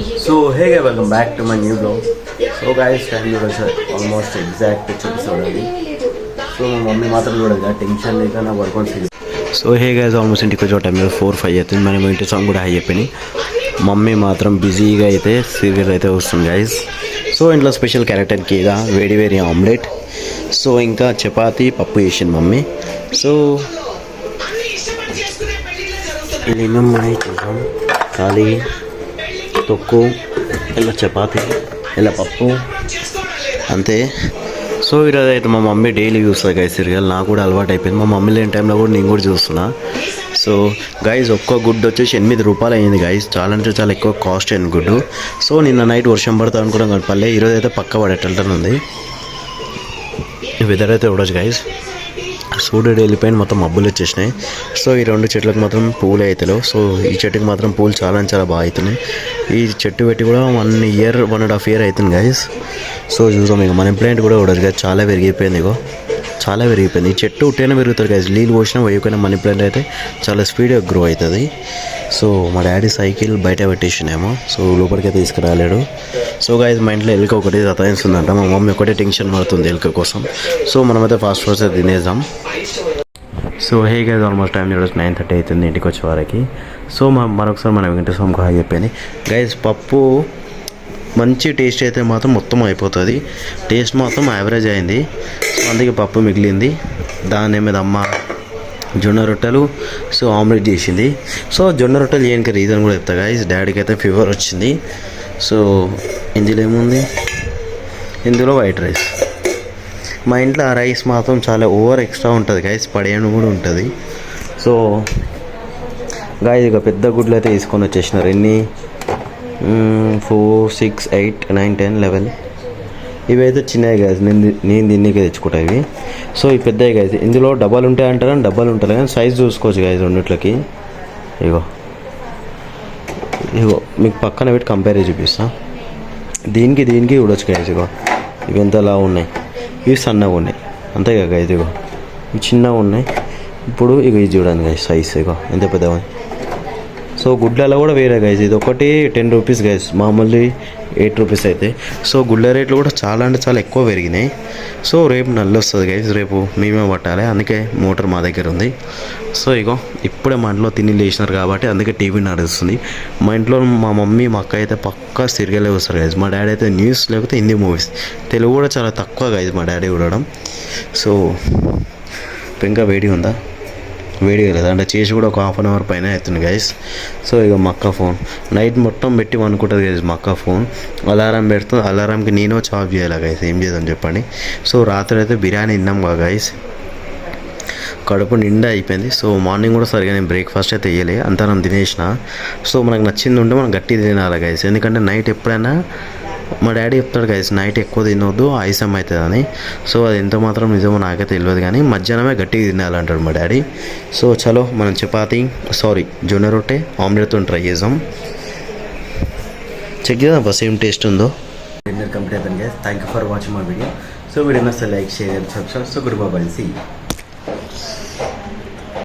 So hey guys, welcome back to my new vlog. So guys, time చూడొచ్చు almost exact episode అది. So మా mummy మాత్రం చూడదు tension లేక నా వర్క్ అవుతుంది. సో హే గైస్, ఆల్మోస్ట్ ఇంటికి వచ్చే టైం 4-5 అవుతుంది. మనం ఇంటి సాంగ్ కూడా హై చెప్పినాయి. మమ్మీ మాత్రం బిజీగా అయితే సీరియల్ అయితే వస్తుంది గైస్. సో ఇంట్లో స్పెషల్ క్యారెక్టర్కి ఇదా వేడి వేడి ఆమ్లెట్, సో ఇంకా చపాతీ పప్పు వేసింది మమ్మీ. సో ಇಲ್ಲಿ ನಮ್ಮ ఖాళీ తొక్కు ఇలా చపాతీ ఇలా పప్పు అంతే. సో ఈరోజు అయితే మా మమ్మీ డైలీ చూస్తుంది గైస్ సీరియల్. నాకు కూడా అలవాటు అయిపోయింది. మా మమ్మీ లేని టైంలో కూడా నేను కూడా చూస్తున్నా. సో గైస్ ఒక్క గుడ్డు వచ్చేసి 8 రూపాయలు అయింది గైస్. చాలా అంటే చాలా ఎక్కువ కాస్ట్ అయింది గుడ్డు. సో నిన్న నైట్ వర్షం పడతా అనుకోవడం కనపడలే. ఈరోజు అయితే పక్క పడేటట్టు ఉంది వెదర్ అయితే చూడొచ్చు గైస్. సూర్యుడు వెళ్ళిపోయిన మొత్తం మబ్బులు వచ్చేసినాయి. సో ఈ 2 చెట్లకు మాత్రం పూలు అవుతాయి. సో ఈ చెట్టుకి మాత్రం పూలు చాలా చాలా బాగా అవుతున్నాయి. ఈ చెట్టు పెట్టి కూడా 1.5 year అవుతుంది గైస్. సో చూసాం ఇక మన ప్లాంట్ కూడా చూడదు గైస్, చాలా పెరిగిపోయింది. ఇగో చాలా పెరిగిపోయింది. ఈ చెట్టు ఉట్టైనా పెరుగుతుంది గైస్, నీళ్ళు పోసినా వేయకపోయినా మనీ ప్లాంట్ అయితే చాలా స్పీడ్గా గ్రో అవుతుంది. సో మా డాడీ సైకిల్ బయట పెట్టేసినేమో, సో లోపలికి అయితే తీసుకురాలేడు. సో గైస్ మా ఇంట్లో ఎలుక ఒకటి సతాయిస్తుందంట. మా మమ్మీ ఒకటే టెన్షన్ పడుతుంది ఎలుక కోసం. సో మనమైతే ఫాస్ట్ ఫాస్ట్ తినేద్దాం. So hey guys, almost time చూడొచ్చు 9:30 అవుతుంది ఇంటికి వచ్చే వారికి. సో మరొకసారి మనం వెంకటేశ్వర స్వామికి హాయ్ చెప్పాను గైస్. పప్పు మంచి టేస్ట్ అయితే మాత్రం మొత్తం అయిపోతుంది. టేస్ట్ మాత్రం యావరేజ్ అయింది. సో అందుకే పప్పు మిగిలింది. దాని మీద అమ్మ జొన్న రొట్టెలు సో ఆమ్లెట్ చేసింది. సో జొన్న రొట్టెలు చేయడానికి రీజన్ కూడా చెప్తా గైస్. డాడీకి అయితే ఫీవర్ వచ్చింది. సో ఇందులో ఏముంది, ఇందులో వైట్ రైస్. మా ఇంట్లో ఆ రైస్ మాత్రం చాలా ఎక్స్ట్రా ఉంటుంది గైస్, పడేయను కూడా ఉంటుంది. సో గాయస్ ఇక పెద్ద గుడ్లు అయితే తీసుకొని వచ్చేసినారు. ఎన్ని 4, 6, 8, 9, 10, 11. ఇవైతే చిన్నవి గైస్, నేను దీనికి తెచ్చుకుంటా ఇవి. సో ఈ పెద్దవి గైస్, ఇందులో డబ్బాలు ఉంటాయి అంటారు కానీ డబ్బాలు ఉంటాయి కానీ సైజ్ చూసుకోవచ్చు గైస్ రెండిట్లకి. ఇగో మీకు పక్కన పెట్టి కంపేర్ చూపిస్తా. దీనికి చూడొచ్చు గైస్. ఇగో ఇవి ఎంతలా ఉన్నాయి, ఇవి సన్నగా ఉన్నాయి అంతే కదా గైస్. ఇగో ఇవి చిన్నగా ఉన్నాయి. ఇప్పుడు ఇవి చూడండి గైస్ సైజ్ ఇగో ఎంత పెద్దగా. సో గుడ్లలో కూడా వేరే గైస్. ఇది ఒకటి 10 రూపీస్ గైస్, మామూలు 8 రూపీస్ అయితే. సో గుడ్ల రేట్లు కూడా చాలా అంటే చాలా ఎక్కువ పెరిగినాయి. సో రేపు నల్లి వస్తుంది గైస్, రేపు మేమే పట్టాలి. అందుకే మోటార్ మా దగ్గర ఉంది. సో ఇగో ఇప్పుడే మా ఇంట్లో తిని లేచినారు కాబట్టి అందుకే టీవీ నడుస్తుంది. మా ఇంట్లో మా మమ్మీ మా అక్క అయితే పక్కా సీరియలే వస్తారు గైస్. మా డాడీ అయితే న్యూస్ లేకపోతే హిందీ మూవీస్. తెలుగు కూడా చాలా తక్కువ గైస్ మా డాడీ చూడడం. సో ఇంకా వేడి ఉందా, వేడిగా లేదు అంటే చేసి కూడా ఒక 1/2 hour పైన అవుతుంది గైస్. సో ఇక మా అక్క ఫోన్ నైట్ మొత్తం పెట్టి అనుకుంటుంది గైస్. మా అక్క ఫోన్ అలారం పెడుతుంది. అలారంకి నేను ఆఫ్ చేయాలి గైస్, ఏం చేద్దాం చెప్పండి. సో రాత్రి అయితే బిర్యానీ తిన్నాం కదా గైస్, కడుపు నిండా అయిపోయింది. సో మార్నింగ్ కూడా సరిగా నేను బ్రేక్ఫాస్ట్ అయితే వేయలే, అంతా మనం తినేసిన. సో మనకు నచ్చింది ఉంటే మనం గట్టి తినాలి గైస్. ఎందుకంటే నైట్ ఎప్పుడైనా మా డాడీ చెప్తాడు గైస్, నైట్ ఎక్కువ తినొద్దు ఆయాసం అవుతుంది అని. సో అది ఎంత మాత్రం నిజమో నాకైతే తెలియదు కానీ మధ్యాహ్నమే గట్టిగా తినాలంటాడు మా డాడీ. సో చలో మనం జొన్న రొట్టె ఆమ్లెట్తో ట్రై చేద్దాం. చెక్ చేద్దాం బస్ ఏం టేస్ట్ ఉందో. డిన్నర్ కంప్లీట్ అయిపోయింది guys. Thank you for watching my video. So video నచ్చితే like, share, subscribe. So good bye, see you.